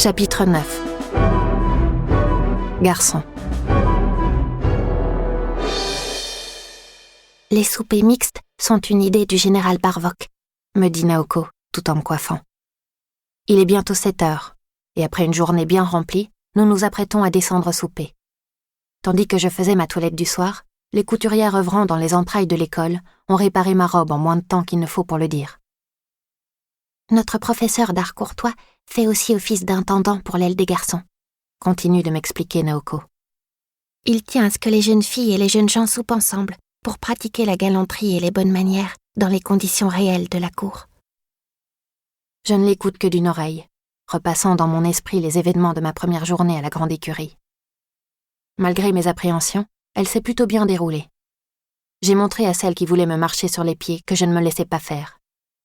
Chapitre 9. Garçon. Les soupers mixtes sont une idée du général Barvok, me dit Naoko, tout en me coiffant. Il est bientôt 7 heures, et après une journée bien remplie, nous nous apprêtons à descendre souper. Tandis que je faisais ma toilette du soir, les couturières œuvrant dans les entrailles de l'école ont réparé ma robe en moins de temps qu'il ne faut pour le dire. Notre professeur d'art courtois fait aussi office d'intendant pour l'aile des garçons, continue de m'expliquer Naoko. Il tient à ce que les jeunes filles et les jeunes gens soupent ensemble pour pratiquer la galanterie et les bonnes manières dans les conditions réelles de la cour. Je ne l'écoute que d'une oreille, repassant dans mon esprit les événements de ma première journée à la grande écurie. Malgré mes appréhensions, elle s'est plutôt bien déroulée. J'ai montré à celle qui voulait me marcher sur les pieds que je ne me laissais pas faire.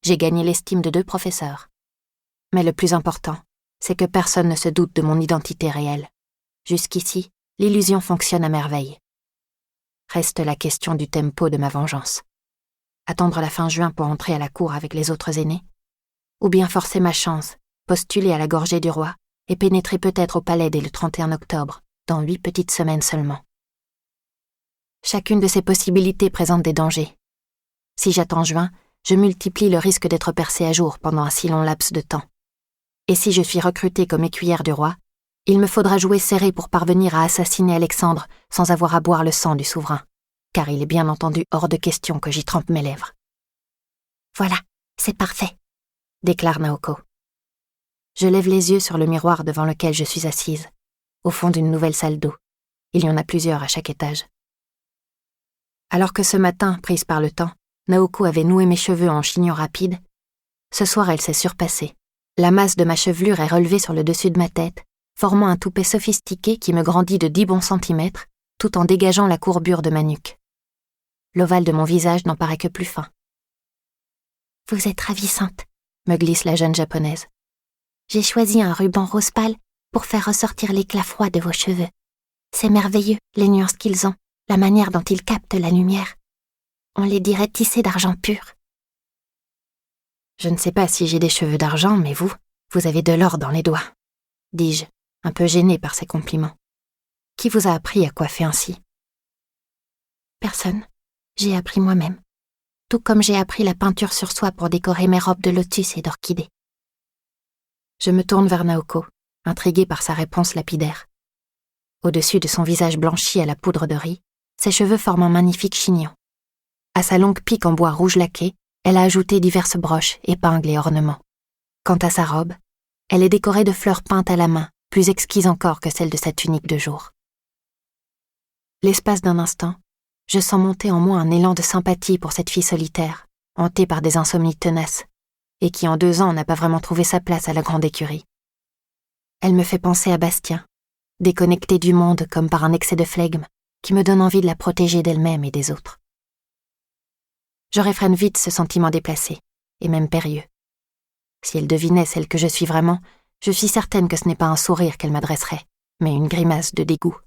J'ai gagné l'estime de 2 professeurs. Mais le plus important, c'est que personne ne se doute de mon identité réelle. Jusqu'ici, l'illusion fonctionne à merveille. Reste la question du tempo de ma vengeance. Attendre la fin juin pour entrer à la cour avec les autres aînés? Ou bien forcer ma chance, postuler à la gorgée du roi et pénétrer peut-être au palais dès le 31 octobre, dans 8 petites semaines seulement. Chacune de ces possibilités présente des dangers. Si j'attends juin, je multiplie le risque d'être percée à jour pendant un si long laps de temps. Et si je suis recrutée comme écuyère du roi, il me faudra jouer serré pour parvenir à assassiner Alexandre sans avoir à boire le sang du souverain, car il est bien entendu hors de question que j'y trempe mes lèvres. Voilà, c'est parfait, déclare Naoko. Je lève les yeux sur le miroir devant lequel je suis assise, au fond d'une nouvelle salle d'eau. Il y en a plusieurs à chaque étage. Alors que ce matin, prise par le temps, Naoko avait noué mes cheveux en chignon rapide, ce soir elle s'est surpassée. La masse de ma chevelure est relevée sur le dessus de ma tête, formant un toupet sophistiqué qui me grandit de 10 bons centimètres, tout en dégageant la courbure de ma nuque. L'ovale de mon visage n'en paraît que plus fin. « Vous êtes ravissante », me glisse la jeune japonaise. « J'ai choisi un ruban rose pâle pour faire ressortir l'éclat froid de vos cheveux. C'est merveilleux, les nuances qu'ils ont, la manière dont ils captent la lumière. On les dirait tissés d'argent pur. » Je ne sais pas si j'ai des cheveux d'argent, mais vous avez de l'or dans les doigts, dis-je, un peu gênée par ces compliments. Qui vous a appris à coiffer ainsi? Personne. J'ai appris moi-même. Tout comme j'ai appris la peinture sur soie pour décorer mes robes de lotus et d'orchidées. Je me tourne vers Naoko, intriguée par sa réponse lapidaire. Au-dessus de son visage blanchi à la poudre de riz, ses cheveux forment un magnifique chignon. À sa longue pique en bois rouge laqué, elle a ajouté diverses broches, épingles et ornements. Quant à sa robe, elle est décorée de fleurs peintes à la main, plus exquises encore que celle de sa tunique de jour. L'espace d'un instant, je sens monter en moi un élan de sympathie pour cette fille solitaire, hantée par des insomnies tenaces, et qui en 2 ans n'a pas vraiment trouvé sa place à la grande écurie. Elle me fait penser à Bastien, déconnectée du monde comme par un excès de flegme, qui me donne envie de la protéger d'elle-même et des autres. Je réfrène vite ce sentiment déplacé, et même périlleux. Si elle devinait celle que je suis vraiment, je suis certaine que ce n'est pas un sourire qu'elle m'adresserait, mais une grimace de dégoût.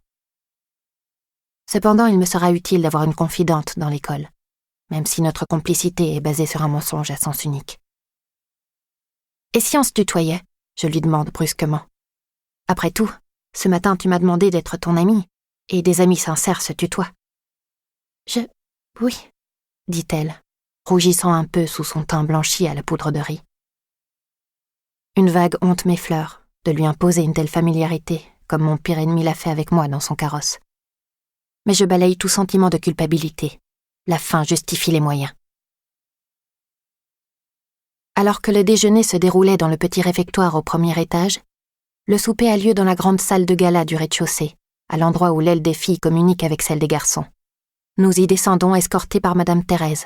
Cependant, il me sera utile d'avoir une confidente dans l'école, même si notre complicité est basée sur un mensonge à sens unique. « Et si on se tutoyait ?» je lui demande brusquement. « Après tout, ce matin tu m'as demandé d'être ton amie, et des amis sincères se tutoient. » Oui, dit-elle, rougissant un peu sous son teint blanchi à la poudre de riz. Une vague honte m'effleure de lui imposer une telle familiarité, comme mon pire ennemi l'a fait avec moi dans son carrosse. Mais je balaye tout sentiment de culpabilité. La fin justifie les moyens. Alors que le déjeuner se déroulait dans le petit réfectoire au 1er étage, le souper a lieu dans la grande salle de gala du rez-de-chaussée, à l'endroit où l'aile des filles communique avec celle des garçons. Nous y descendons escortés par Madame Thérèse.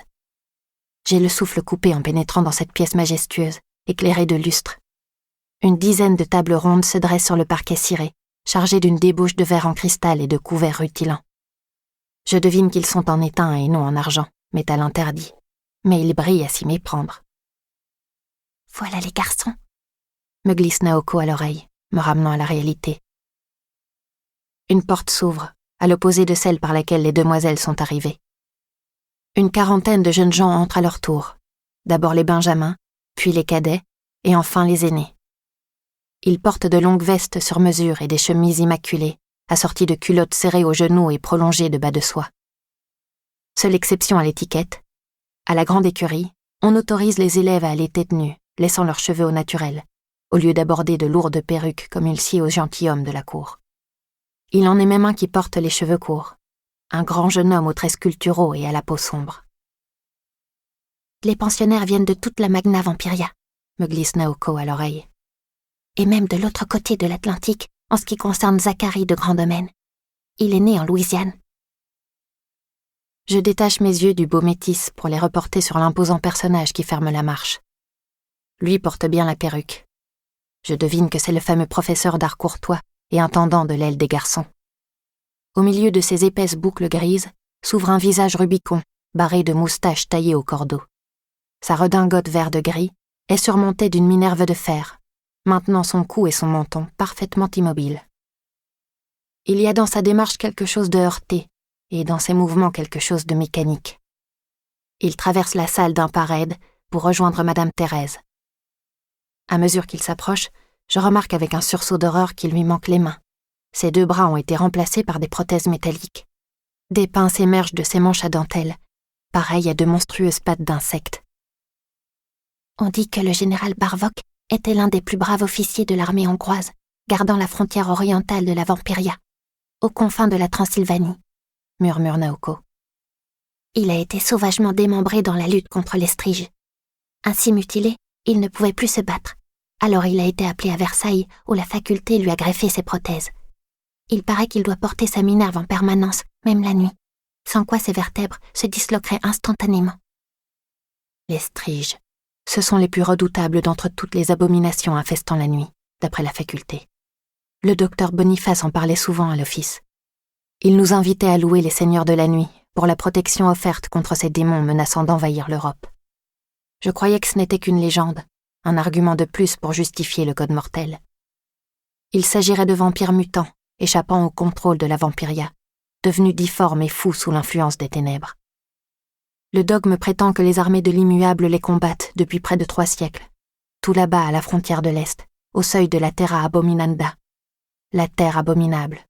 J'ai le souffle coupé en pénétrant dans cette pièce majestueuse, éclairée de lustres. Une dizaine de tables rondes se dressent sur le parquet ciré, chargées d'une débauche de verre en cristal et de couverts rutilants. Je devine qu'ils sont en étain et non en argent, métal interdit, mais ils brillent à s'y méprendre. « Voilà les garçons !» me glisse Naoko à l'oreille, me ramenant à la réalité. Une porte s'ouvre, à l'opposé de celle par laquelle les demoiselles sont arrivées. Une quarantaine de jeunes gens entrent à leur tour, d'abord les benjamins, puis les cadets, et enfin les aînés. Ils portent de longues vestes sur mesure et des chemises immaculées, assorties de culottes serrées aux genoux et prolongées de bas de soie. Seule exception à l'étiquette, à la grande écurie, on autorise les élèves à aller tête nue, laissant leurs cheveux au naturel, au lieu d'aborder de lourdes perruques comme il sied aux gentilshommes de la cour. Il en est même un qui porte les cheveux courts, un grand jeune homme aux traits sculpturaux et à la peau sombre. « Les pensionnaires viennent de toute la Magna Vampiria », me glisse Naoko à l'oreille. « Et même de l'autre côté de l'Atlantique, en ce qui concerne Zachary de Grand Domaine. Il est né en Louisiane. » Je détache mes yeux du beau métis pour les reporter sur l'imposant personnage qui ferme la marche. Lui porte bien la perruque. Je devine que c'est le fameux professeur d'art courtois et intendant de l'aile des garçons. Au milieu de ses épaisses boucles grises s'ouvre un visage rubicon, barré de moustaches taillées au cordeau. Sa redingote vert de gris est surmontée d'une minerve de fer, maintenant son cou et son menton parfaitement immobiles. Il y a dans sa démarche quelque chose de heurté, et dans ses mouvements quelque chose de mécanique. Il traverse la salle d'un pas raide pour rejoindre Madame Thérèse. À mesure qu'il s'approche, je remarque avec un sursaut d'horreur qu'il lui manque les mains. Ses 2 bras ont été remplacés par des prothèses métalliques. Des pinces émergent de ses manches à dentelle, pareilles à de monstrueuses pattes d'insectes. On dit que le général Barvok était l'un des plus braves officiers de l'armée hongroise, gardant la frontière orientale de la Vampiria, aux confins de la Transylvanie, murmure Naoko. Il a été sauvagement démembré dans la lutte contre les Striges. Ainsi mutilé, il ne pouvait plus se battre. Alors il a été appelé à Versailles, où la faculté lui a greffé ses prothèses. Il paraît qu'il doit porter sa minerve en permanence, même la nuit, sans quoi ses vertèbres se disloqueraient instantanément. Les Striges, ce sont les plus redoutables d'entre toutes les abominations infestant la nuit, d'après la faculté. Le docteur Boniface en parlait souvent à l'office. Il nous invitait à louer les seigneurs de la nuit pour la protection offerte contre ces démons menaçant d'envahir l'Europe. Je croyais que ce n'était qu'une légende, un argument de plus pour justifier le code mortel. Il s'agirait de vampires mutants, échappant au contrôle de la Vampiria, devenus difformes et fous sous l'influence des ténèbres. Le dogme prétend que les armées de l'immuable les combattent depuis près de 3 siècles, tout là-bas à la frontière de l'Est, au seuil de la Terra Abominanda, la terre abominable,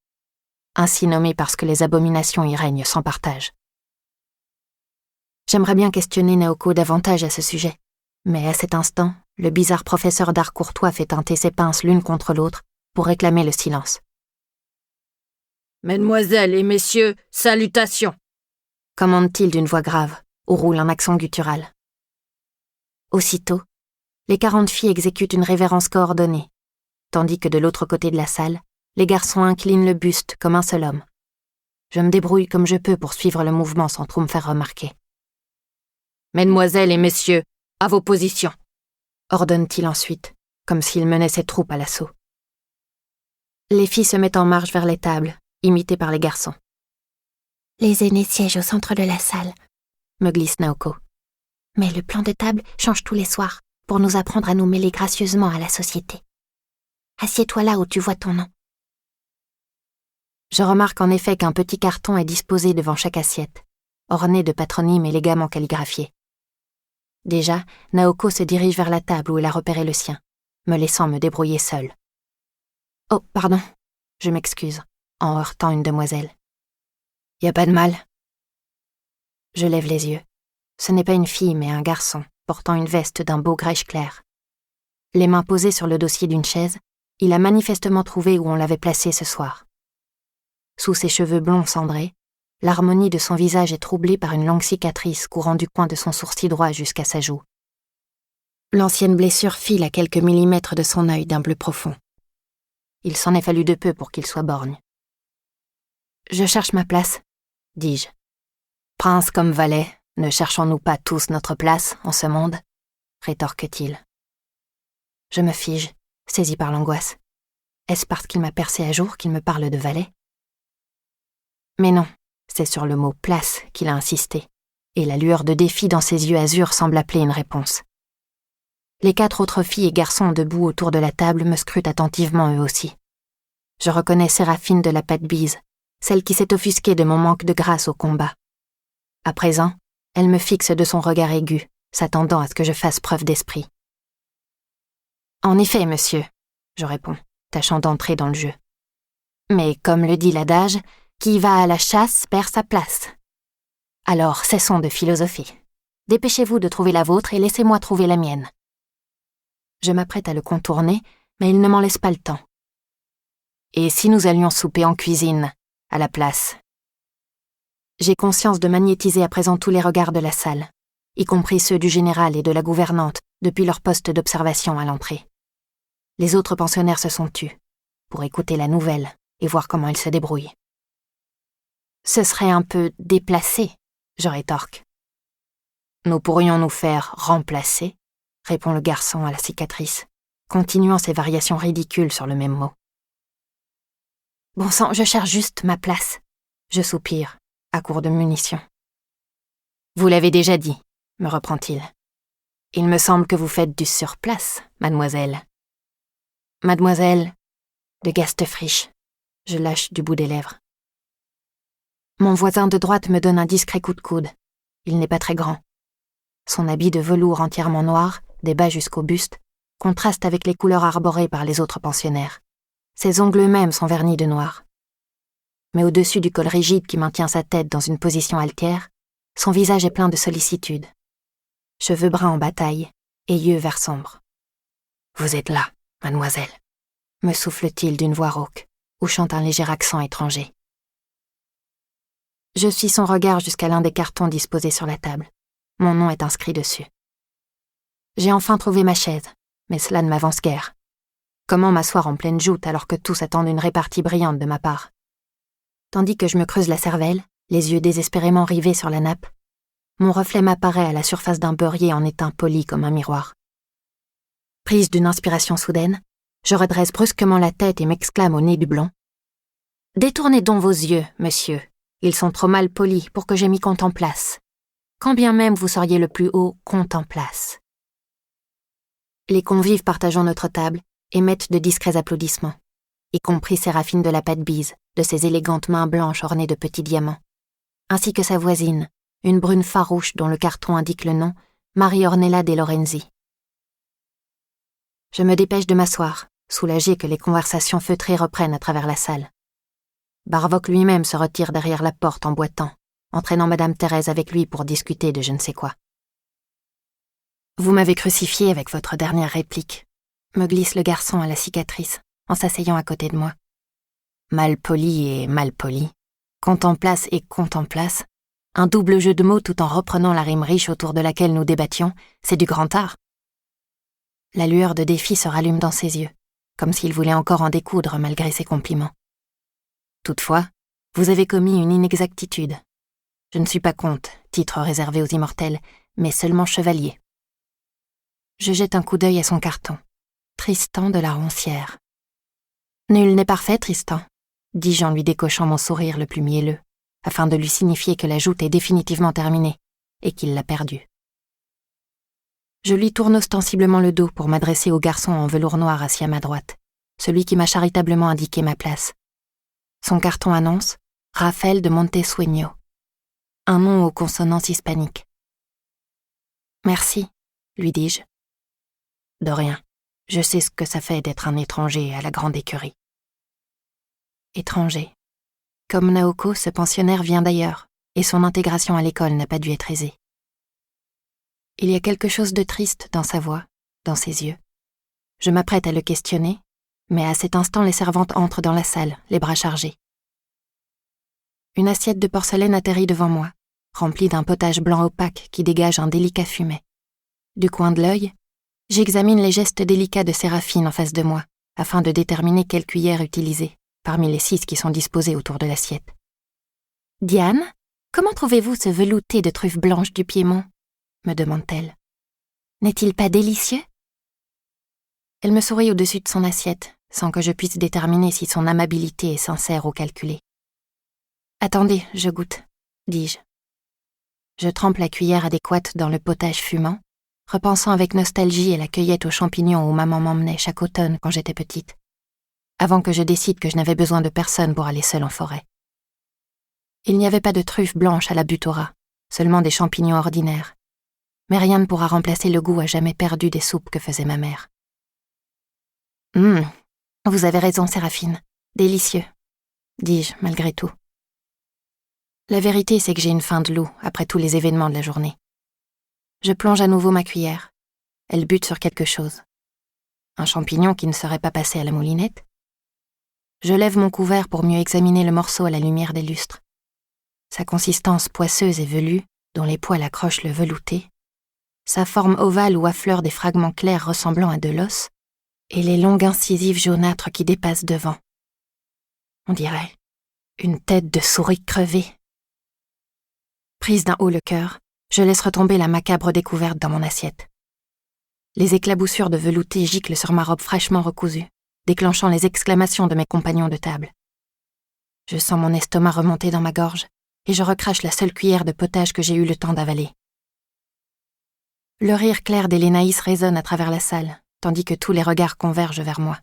ainsi nommée parce que les abominations y règnent sans partage. J'aimerais bien questionner Naoko davantage à ce sujet, mais à cet instant, le bizarre professeur d'art courtois fait teinter ses pinces l'une contre l'autre pour réclamer le silence. « Mesdemoiselles et messieurs, salutations !» commande-t-il d'une voix grave, où roule un accent guttural. Aussitôt, les 40 filles exécutent une révérence coordonnée, tandis que de l'autre côté de la salle, les garçons inclinent le buste comme un seul homme. Je me débrouille comme je peux pour suivre le mouvement sans trop me faire remarquer. « Mesdemoiselles et messieurs, à vos positions !» ordonne-t-il ensuite, comme s'il menait ses troupes à l'assaut. Les filles se mettent en marche vers les tables, imitées par les garçons. Les aînés siègent au centre de la salle, me glisse Naoko. Mais le plan de table change tous les soirs pour nous apprendre à nous mêler gracieusement à la société. Assieds-toi là où tu vois ton nom. Je remarque en effet qu'un petit carton est disposé devant chaque assiette, orné de patronymes élégamment calligraphiés. Déjà, Naoko se dirige vers la table où elle a repéré le sien, me laissant me débrouiller seule. « Oh, pardon, je m'excuse, en heurtant une demoiselle. Y a pas de mal. » Je lève les yeux. Ce n'est pas une fille, mais un garçon, portant une veste d'un beau grège clair. Les mains posées sur le dossier d'une chaise, il a manifestement trouvé où on l'avait placé ce soir. Sous ses cheveux blonds cendrés, l'harmonie de son visage est troublée par une longue cicatrice courant du coin de son sourcil droit jusqu'à sa joue. L'ancienne blessure file à quelques millimètres de son œil d'un bleu profond. Il s'en est fallu de peu pour qu'il soit borgne. « Je cherche ma place », dis-je. « Prince comme valet, ne cherchons-nous pas tous notre place en ce monde ?» rétorque-t-il. Je me fige, saisi par l'angoisse. Est-ce parce qu'il m'a percé à jour qu'il me parle de valet ? Mais non, c'est sur le mot « place » qu'il a insisté, et la lueur de défi dans ses yeux azur semble appeler une réponse. Les 4 autres filles et garçons debout autour de la table me scrutent attentivement eux aussi. Je reconnais Séraphine de la Patte Bise, celle qui s'est offusquée de mon manque de grâce au combat. À présent, elle me fixe de son regard aigu, s'attendant à ce que je fasse preuve d'esprit. « En effet, monsieur, je réponds, tâchant d'entrer dans le jeu. Mais comme le dit l'adage, qui va à la chasse perd sa place. Alors, cessons de philosophie. Dépêchez-vous de trouver la vôtre et laissez-moi trouver la mienne. Je m'apprête à le contourner, mais il ne m'en laisse pas le temps. Et si nous allions souper en cuisine, à la place? J'ai conscience de magnétiser à présent tous les regards de la salle, y compris ceux du général et de la gouvernante depuis leur poste d'observation à l'entrée. Les autres pensionnaires se sont tus, pour écouter la nouvelle et voir comment ils se débrouillent. Ce serait un peu déplacé, je rétorque. Nous pourrions nous faire remplacer, répond le garçon à la cicatrice, continuant ses variations ridicules sur le même mot. Bon sang, je cherche juste ma place. Je soupire, à court de munitions. Vous l'avez déjà dit, me reprend-il. Il me semble que vous faites du surplace, mademoiselle. Mademoiselle de Gastefrisch. Je lâche du bout des lèvres. Mon voisin de droite me donne un discret coup de coude. Il n'est pas très grand. Son habit de velours entièrement noir, des bas jusqu'au buste, contraste avec les couleurs arborées par les autres pensionnaires. Ses ongles eux-mêmes sont vernis de noir. Mais au-dessus du col rigide qui maintient sa tête dans une position altière, son visage est plein de sollicitude. Cheveux bruns en bataille et yeux vert sombre. « Vous êtes là, mademoiselle », me souffle-t-il d'une voix rauque, où chante un léger accent étranger. Je suis son regard jusqu'à l'un des cartons disposés sur la table. Mon nom est inscrit dessus. J'ai enfin trouvé ma chaise, mais cela ne m'avance guère. Comment m'asseoir en pleine joute alors que tous attendent une répartie brillante de ma part? Tandis que je me creuse la cervelle, les yeux désespérément rivés sur la nappe, mon reflet m'apparaît à la surface d'un beurrier en étain poli comme un miroir. Prise d'une inspiration soudaine, je redresse brusquement la tête et m'exclame au nez du blond. « Détournez donc vos yeux, monsieur. Ils sont trop mal polis pour que je m'y contemplasse. Quand bien même vous seriez le plus haut contemplace. » Les convives partageant notre table émettent de discrets applaudissements, y compris Séraphine de la Pâte-Bise, de ses élégantes mains blanches ornées de petits diamants, ainsi que sa voisine, une brune farouche dont le carton indique le nom, Marie-Ornella de Lorenzi. Je me dépêche de m'asseoir, soulagée que les conversations feutrées reprennent à travers la salle. Barvock lui-même se retire derrière la porte en boitant, entraînant Madame Thérèse avec lui pour discuter de je ne sais quoi. « Vous m'avez crucifié avec votre dernière réplique », me glisse le garçon à la cicatrice, en s'asseyant à côté de moi. Mal poli et mal poli, contemplace et contemplace, un double jeu de mots tout en reprenant la rime riche autour de laquelle nous débattions, c'est du grand art. La lueur de défi se rallume dans ses yeux, comme s'il voulait encore en découdre malgré ses compliments. Toutefois, vous avez commis une inexactitude. Je ne suis pas comte, titre réservé aux immortels, mais seulement chevalier. Je jette un coup d'œil à son carton. Tristan de la Roncière. Nul n'est parfait, Tristan, dis-je en lui décochant mon sourire le plus mielleux, afin de lui signifier que la joute est définitivement terminée et qu'il l'a perdue. Je lui tourne ostensiblement le dos pour m'adresser au garçon en velours noir assis à ma droite, celui qui m'a charitablement indiqué ma place. Son carton annonce « Raphaël de Montesueño », un nom aux consonances hispaniques. « Merci », lui dis-je. « De rien, je sais ce que ça fait d'être un étranger à la grande écurie. » Étranger. Comme Naoko, ce pensionnaire vient d'ailleurs, et son intégration à l'école n'a pas dû être aisée. Il y a quelque chose de triste dans sa voix, dans ses yeux. Je m'apprête à le questionner, mais à cet instant les servantes entrent dans la salle, les bras chargés. Une assiette de porcelaine atterrit devant moi, remplie d'un potage blanc opaque qui dégage un délicat fumet. Du coin de l'œil, j'examine les gestes délicats de Séraphine en face de moi, afin de déterminer quelle cuillère utiliser, parmi les 6 qui sont disposées autour de l'assiette. « Diane, comment trouvez-vous ce velouté de truffes blanches du Piémont ?» me demande-t-elle. « N'est-il pas délicieux ?» Elle me sourit au-dessus de son assiette, sans que je puisse déterminer si son amabilité est sincère ou calculée. « Attendez, je goûte, » dis-je. Je trempe la cuillère adéquate dans le potage fumant, repensant avec nostalgie à la cueillette aux champignons où maman m'emmenait chaque automne quand j'étais petite, avant que je décide que je n'avais besoin de personne pour aller seule en forêt. Il n'y avait pas de truffes blanches à la Butora, seulement des champignons ordinaires, mais rien ne pourra remplacer le goût à jamais perdu des soupes que faisait ma mère. Vous avez raison, Séraphine. Délicieux, dis-je malgré tout. La vérité, c'est que j'ai une faim de loup après tous les événements de la journée. Je plonge à nouveau ma cuillère. Elle bute sur quelque chose. Un champignon qui ne serait pas passé à la moulinette. Je lève mon couvert pour mieux examiner le morceau à la lumière des lustres. Sa consistance poisseuse et velue, dont les poils accrochent le velouté, sa forme ovale où affleurent des fragments clairs ressemblant à de l'os, et les longues incisives jaunâtres qui dépassent devant. On dirait une tête de souris crevée. Prise d'un haut le cœur, je laisse retomber la macabre découverte dans mon assiette. Les éclaboussures de velouté giclent sur ma robe fraîchement recousue, déclenchant les exclamations de mes compagnons de table. Je sens mon estomac remonter dans ma gorge et je recrache la seule cuillère de potage que j'ai eu le temps d'avaler. Le rire clair d'Hélénaïs résonne à travers la salle, tandis que tous les regards convergent vers moi.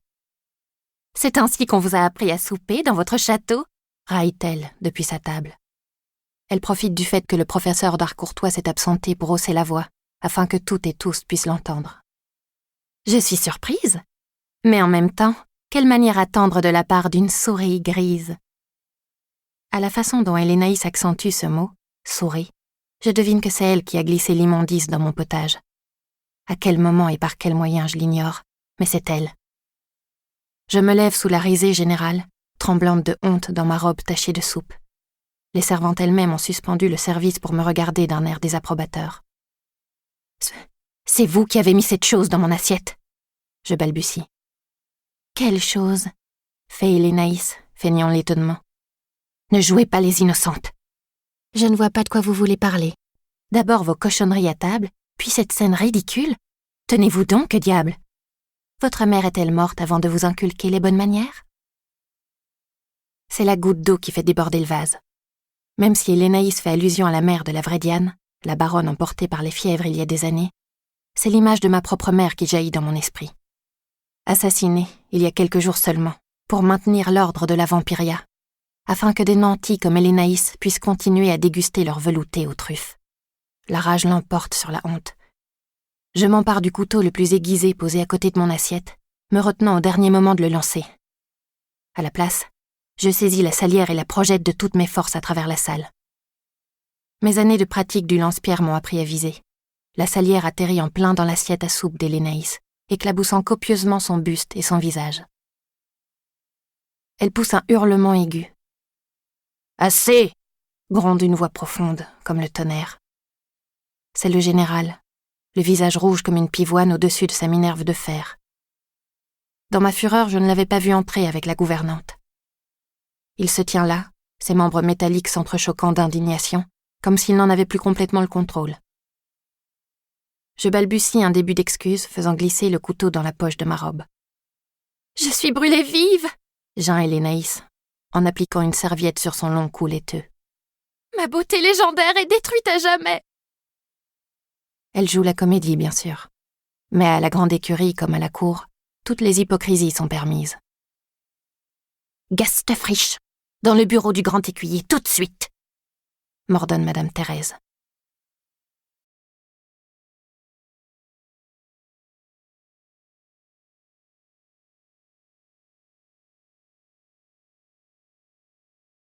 « C'est ainsi qu'on vous a appris à souper dans votre château ?» raille-t-elle depuis sa table. Elle profite du fait que le professeur d'art courtois s'est absenté pour hausser la voix, afin que toutes et tous puissent l'entendre. Je suis surprise, mais en même temps, quelle manière attendre de la part d'une souris grise. À la façon dont Hélénaïs accentue ce mot, souris, je devine que c'est elle qui a glissé l'immondice dans mon potage. À quel moment et par quel moyen je l'ignore, mais c'est elle. Je me lève sous la risée générale, tremblante de honte dans ma robe tachée de soupe. Les servantes elles-mêmes ont suspendu le service pour me regarder d'un air désapprobateur. « C'est vous qui avez mis cette chose dans mon assiette !» je balbutie. « Quelle chose ?» fait Hélénaïs, feignant l'étonnement. « Ne jouez pas les innocentes. Je ne vois pas de quoi vous voulez parler. D'abord vos cochonneries à table, puis cette scène ridicule. Tenez-vous donc, que diable! Votre mère est-elle morte avant de vous inculquer les bonnes manières ?» C'est la goutte d'eau qui fait déborder le vase. Même si Hélénaïs fait allusion à la mère de la vraie Diane, la baronne emportée par les fièvres il y a des années, c'est l'image de ma propre mère qui jaillit dans mon esprit. Assassinée, il y a quelques jours seulement, pour maintenir l'ordre de la vampiria, afin que des nantis comme Hélénaïs puissent continuer à déguster leur velouté aux truffes. La rage l'emporte sur la honte. Je m'empare du couteau le plus aiguisé posé à côté de mon assiette, me retenant au dernier moment de le lancer. À la place, je saisis la salière et la projette de toutes mes forces à travers la salle. Mes années de pratique du lance-pierre m'ont appris à viser. La salière atterrit en plein dans l'assiette à soupe d'Hélénaïs, éclaboussant copieusement son buste et son visage. Elle pousse un hurlement aigu. « Assez !» gronde une voix profonde, comme le tonnerre. C'est le général, le visage rouge comme une pivoine au-dessus de sa minerve de fer. Dans ma fureur, je ne l'avais pas vu entrer avec la gouvernante. Il se tient là, ses membres métalliques s'entrechoquant d'indignation, comme s'il n'en avait plus complètement le contrôle. Je balbutie un début d'excuse, faisant glisser le couteau dans la poche de ma robe. « Je suis brûlée vive !» geint Hélénaïs, en appliquant une serviette sur son long cou laiteux. « Ma beauté légendaire est détruite à jamais !» Elle joue la comédie, bien sûr. Mais à la grande écurie comme à la cour, toutes les hypocrisies sont permises. « Gastefriche, dans le bureau du grand écuyer, tout de suite !» m'ordonne Madame Thérèse.